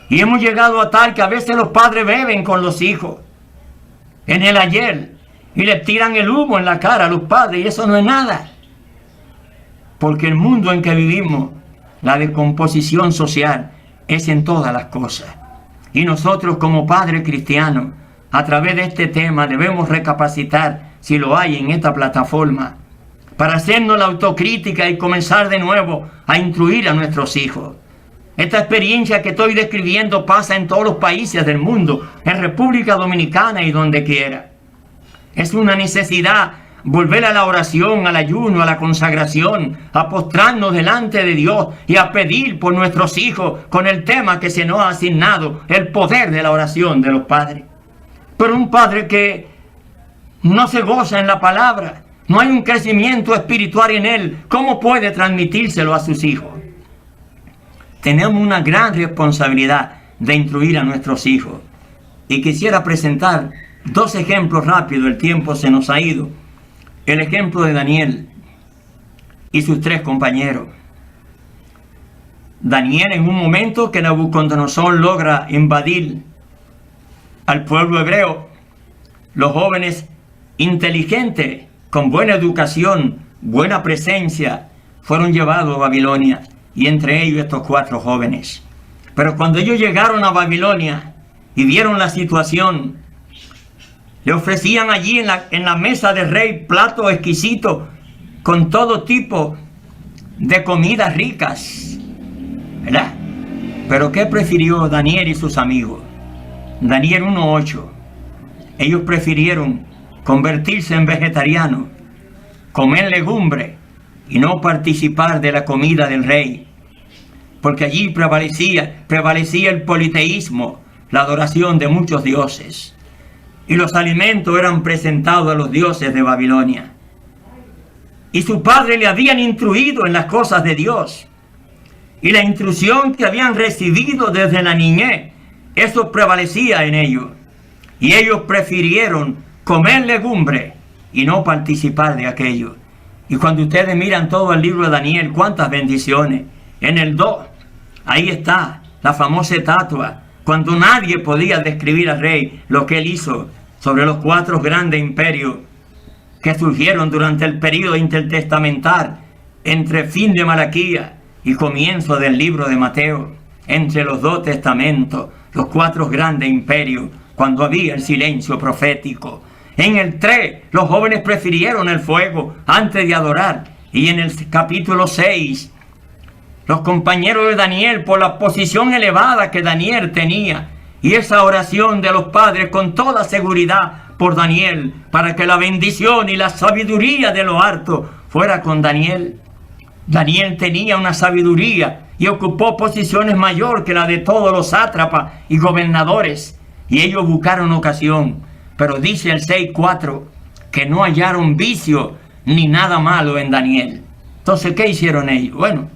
Speaker 5: Y hemos llegado a tal que a veces los padres beben con los hijos en el ayer y le tiran el humo en la cara a los padres, y eso no es nada. Porque el mundo en que vivimos, la descomposición social es en todas las cosas. Y nosotros como padres cristianos, a través de este tema debemos recapacitar, si lo hay en esta plataforma, para hacernos la autocrítica y comenzar de nuevo a instruir a nuestros hijos. Esta experiencia que estoy describiendo pasa en todos los países del mundo, en República Dominicana y donde quiera. Es una necesidad volver a la oración, al ayuno, a la consagración, a postrarnos delante de Dios y a pedir por nuestros hijos con el tema que se nos ha asignado, el poder de la oración de los padres. Pero un padre que no se goza en la palabra, no hay un crecimiento espiritual en él, ¿cómo puede transmitírselo a sus hijos? Tenemos una gran responsabilidad de instruir a nuestros hijos. Y quisiera presentar dos ejemplos rápidos, el tiempo se nos ha ido. El ejemplo de Daniel y sus 3 compañeros. Daniel, en un momento que Nabucodonosor logra invadir al pueblo hebreo, los jóvenes inteligentes, con buena educación, buena presencia, fueron llevados a Babilonia, y entre ellos estos 4 jóvenes. Pero cuando ellos llegaron a Babilonia y vieron la situación, le ofrecían allí en la mesa del rey platos exquisitos con todo tipo de comidas ricas, ¿verdad? Pero ¿qué prefirió Daniel y sus amigos? Daniel 1:8. Ellos prefirieron convertirse en vegetarianos, comer legumbre y no participar de la comida del rey, porque allí prevalecía el politeísmo, la adoración de muchos dioses, y los alimentos eran presentados a los dioses de Babilonia. Y su padre le habían instruido en las cosas de Dios, y la instrucción que habían recibido desde la niñez, eso prevalecía en ellos, y ellos prefirieron comer legumbre y no participar de aquello. Y cuando ustedes miran todo el libro de Daniel, cuántas bendiciones. En el 2, ahí está la famosa estatua, cuando nadie podía describir al rey lo que él hizo sobre los 4 grandes imperios que surgieron durante el período intertestamental, entre fin de Malaquías y comienzo del libro de Mateo, entre los 2 testamentos, los 4 grandes imperios, cuando había el silencio profético. En el 3, los jóvenes prefirieron el fuego antes de adorar. Y en el capítulo 6, los compañeros de Daniel, por la posición elevada que Daniel tenía, y esa oración de los padres con toda seguridad por Daniel, para que la bendición y la sabiduría de lo alto fuera con Daniel. Daniel tenía una sabiduría y ocupó posiciones mayor que la de todos los sátrapas y gobernadores, y ellos buscaron ocasión. Pero dice el 6:4 que no hallaron vicio ni nada malo en Daniel. Entonces, ¿qué hicieron ellos? Bueno,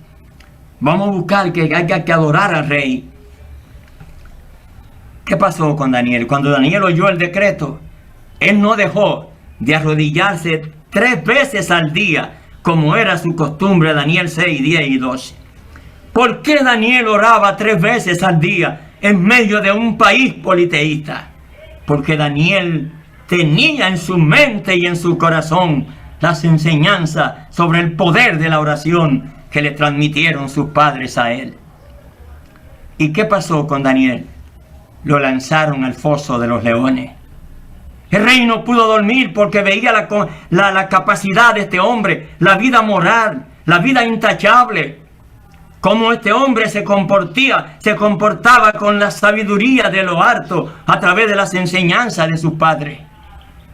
Speaker 5: vamos a buscar que haya que adorar al rey. ¿Qué pasó con Daniel? Cuando Daniel oyó el decreto, él no dejó de arrodillarse 3 veces al día, como era su costumbre. Daniel 6, 10 y 12. ¿Por qué Daniel oraba 3 veces al día en medio de un país politeísta? Porque Daniel tenía en su mente y en su corazón las enseñanzas sobre el poder de la oración que le transmitieron sus padres a él. ¿Y qué pasó con Daniel? Lo lanzaron al foso de los leones. El rey no pudo dormir porque veía la capacidad de este hombre, la vida moral, la vida intachable. Cómo este hombre se comportaba con la sabiduría de lo alto a través de las enseñanzas de sus padres.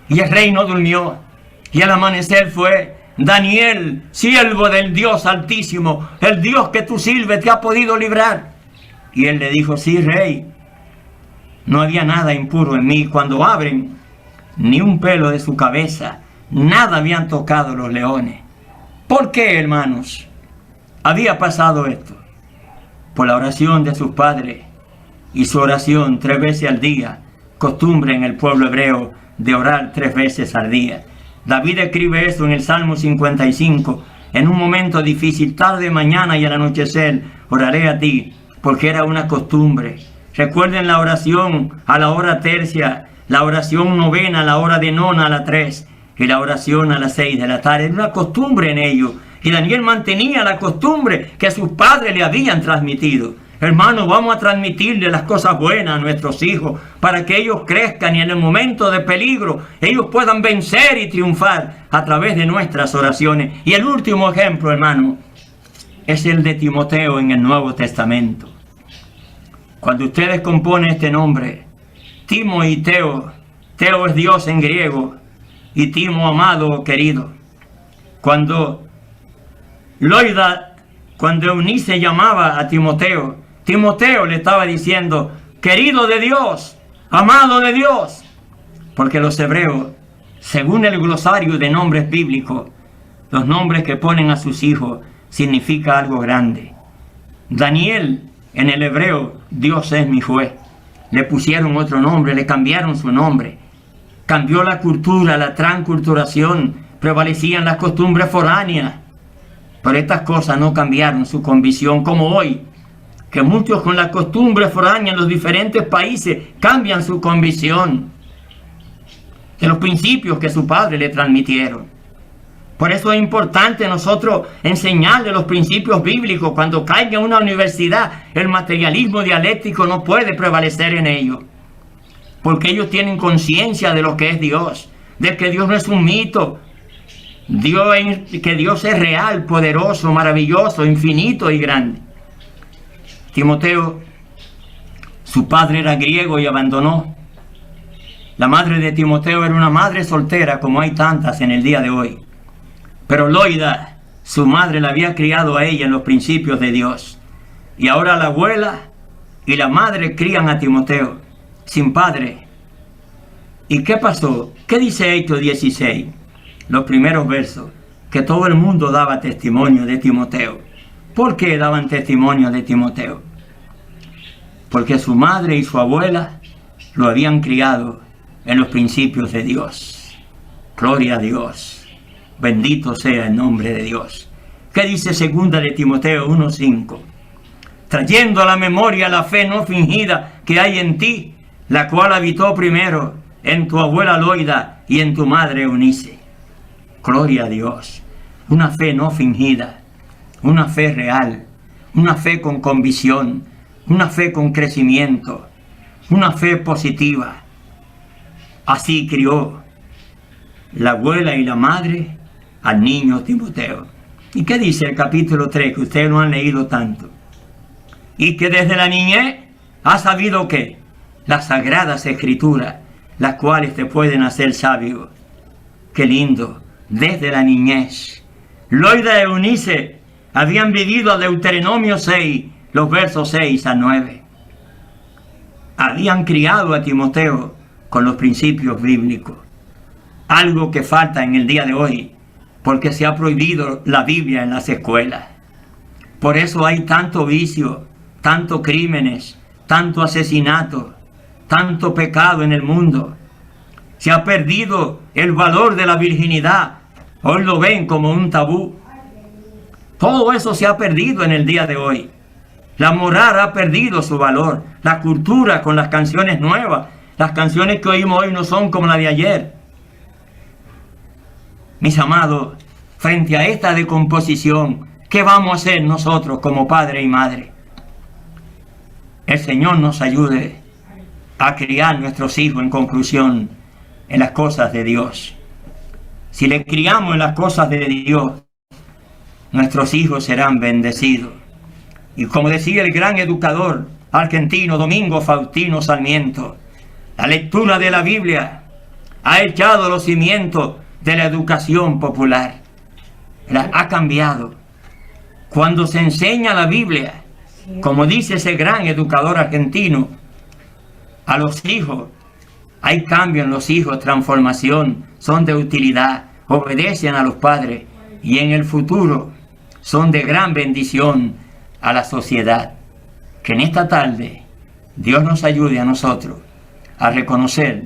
Speaker 5: Y el rey no durmió. Y al amanecer fue: Daniel, siervo del Dios Altísimo, el Dios que tú sirves te ha podido librar. Y él le dijo: sí, rey, no había nada impuro en mí. Cuando abren, ni un pelo de su cabeza, nada habían tocado los leones. ¿Por qué, hermanos, había pasado esto? Por la oración de sus padres y su oración 3 veces al día, costumbre en el pueblo hebreo de orar 3 veces al día. David escribe eso en el Salmo 55, en un momento difícil: tarde, mañana y al anochecer oraré a ti, porque era una costumbre. Recuerden la oración a la hora tercia, la oración novena a la hora de nona a las 3 y la oración a las 6 de la tarde. Era una costumbre en ellos. Y Daniel mantenía la costumbre que sus padres le habían transmitido. Hermanos, vamos a transmitirle las cosas buenas a nuestros hijos para que ellos crezcan y en el momento de peligro ellos puedan vencer y triunfar a través de nuestras oraciones. Y el último ejemplo, hermano, es el de Timoteo en el Nuevo Testamento. Cuando ustedes componen este nombre, Timo y Teo, Teo es Dios en griego y Timo, amado o querido. Cuando Eunice llamaba a Timoteo, Timoteo le estaba diciendo: querido de Dios, amado de Dios. Porque los hebreos, según el glosario de nombres bíblicos, los nombres que ponen a sus hijos significa algo grande. Daniel, en el hebreo, Dios es mi juez. Le pusieron otro nombre, le cambiaron su nombre. Cambió la cultura, la transculturación, prevalecían las costumbres foráneas. Pero estas cosas no cambiaron su convicción, como hoy, que muchos con las costumbres foráneas en los diferentes países cambian su convicción de los principios que su padre le transmitieron. Por eso es importante nosotros enseñarle los principios bíblicos. Cuando caiga en una universidad, el materialismo dialéctico no puede prevalecer en ellos. Porque ellos tienen conciencia de lo que es Dios, de que Dios no es un mito, que Dios es real, poderoso, maravilloso, infinito y grande. Timoteo, su padre era griego y abandonó. La madre de Timoteo era una madre soltera, como hay tantas en el día de hoy. Pero Loida, su madre, la había criado a ella en los principios de Dios. Y ahora la abuela y la madre crían a Timoteo, sin padre. ¿Y qué pasó? ¿Qué dice Hechos 16? Los primeros versos, que todo el mundo daba testimonio de Timoteo. ¿Por qué daban testimonio de Timoteo? Porque su madre y su abuela lo habían criado en los principios de Dios. Gloria a Dios. Bendito sea el nombre de Dios. ¿Qué dice segunda de Timoteo 1:5? Trayendo a la memoria la fe no fingida que hay en ti, la cual habitó primero en tu abuela Loida y en tu madre Eunice. Gloria a Dios. Una fe no fingida, una fe real, una fe con convicción, una fe con crecimiento, una fe positiva. Así crió la abuela y la madre al niño Timoteo. ¿Y qué dice el capítulo 3, que ustedes no han leído tanto? Y que desde la niñez ha sabido que las sagradas escrituras, las cuales te pueden hacer sabio. Qué lindo, desde la niñez. Loida y Eunice habían vivido a Deuteronomio 6, los versos 6 a 9. Habían criado a Timoteo con los principios bíblicos. Algo que falta en el día de hoy, porque se ha prohibido la Biblia en las escuelas. Por eso hay tanto vicio, tanto crímenes, tanto asesinato, tanto pecado en el mundo. Se ha perdido el valor de la virginidad. Hoy lo ven como un tabú. Todo eso se ha perdido en el día de hoy. La moral ha perdido su valor. La cultura con las canciones nuevas. Las canciones que oímos hoy no son como las de ayer. Mis amados, frente a esta descomposición, ¿qué vamos a hacer nosotros como padre y madre? El Señor nos ayude a criar nuestros hijos, en conclusión, en las cosas de Dios. Si le criamos en las cosas de Dios, nuestros hijos serán bendecidos. Y como decía el gran educador argentino Domingo Faustino Sarmiento, la lectura de la Biblia ha echado los cimientos de la educación popular. Ha cambiado. Cuando se enseña la Biblia, como dice ese gran educador argentino, a los hijos, hay cambio en los hijos, transformación, son de utilidad, obedecen a los padres y en el futuro son de gran bendición a la sociedad. Que en esta tarde Dios nos ayude a nosotros a reconocer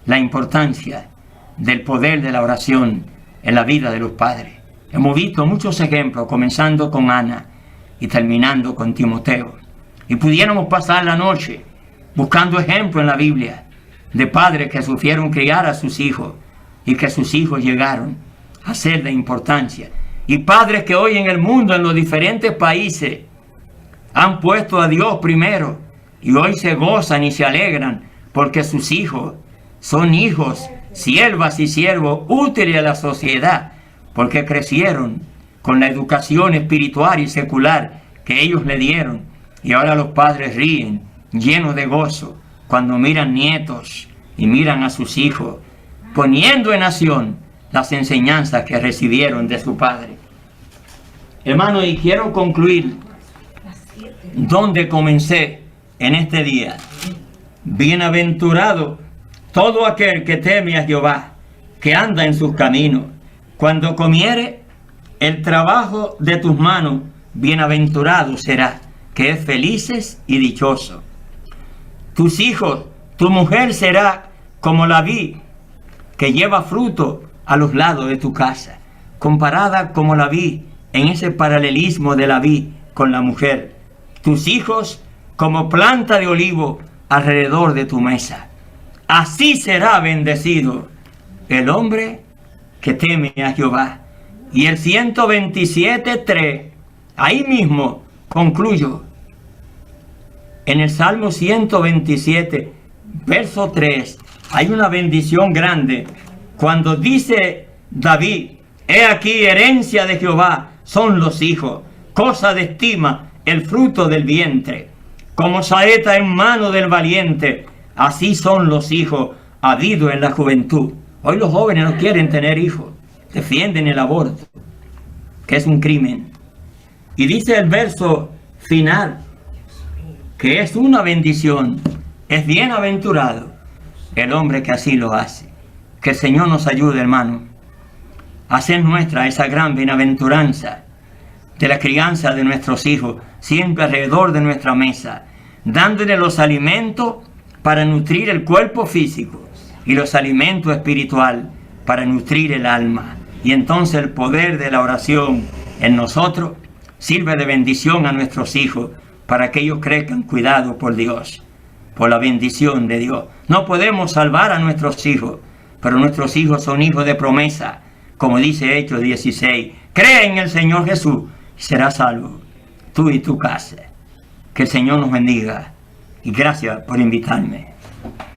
Speaker 5: la importancia del poder de la oración en la vida de los padres. Hemos visto muchos ejemplos, comenzando con Ana y terminando con Timoteo. Y pudiéramos pasar la noche buscando ejemplos en la Biblia de padres que supieron criar a sus hijos y que sus hijos llegaron a ser de importancia. Y padres que hoy en el mundo, en los diferentes países, han puesto a Dios primero y hoy se gozan y se alegran porque sus hijos son hijos, siervas y siervos útiles a la sociedad, porque crecieron con la educación espiritual y secular que ellos le dieron. Y ahora los padres ríen, llenos de gozo, cuando miran nietos y miran a sus hijos, poniendo en acción las enseñanzas que recibieron de su padre. Hermano, y quiero concluir donde comencé en este día. Bienaventurado todo aquel que teme a Jehová, que anda en sus caminos. Cuando comiere el trabajo de tus manos, bienaventurado será, que es felices y dichoso. Tus hijos, tu mujer será como la vid que lleva fruto a los lados de tu casa, comparada como la vid en ese paralelismo de la vid con la mujer. Tus hijos como planta de olivo alrededor de tu mesa. Así será bendecido el hombre que teme a Jehová. Y el 127.3, ahí mismo concluyo. En el Salmo 127, verso 3, hay una bendición grande. Cuando dice David, he aquí herencia de Jehová son los hijos, cosa de estima el fruto del vientre. Como saeta en mano del valiente, así son los hijos habidos en la juventud. Hoy los jóvenes no quieren tener hijos, defienden el aborto, que es un crimen. Y dice el verso final, que es una bendición, es bienaventurado el hombre que así lo hace. Que el Señor nos ayude, hermano, a hacer nuestra esa gran bienaventuranza de la crianza de nuestros hijos, siempre alrededor de nuestra mesa, dándole los alimentos para nutrir el cuerpo físico y los alimentos espirituales para nutrir el alma. Y entonces el poder de la oración en nosotros sirve de bendición a nuestros hijos para que ellos crezcan cuidados por Dios, por la bendición de Dios. No podemos salvar a nuestros hijos, pero nuestros hijos son hijos de promesa, como dice Hechos 16. Cree en el Señor Jesús y serás salvo, tú y tu casa. Que el Señor nos bendiga y gracias por invitarme.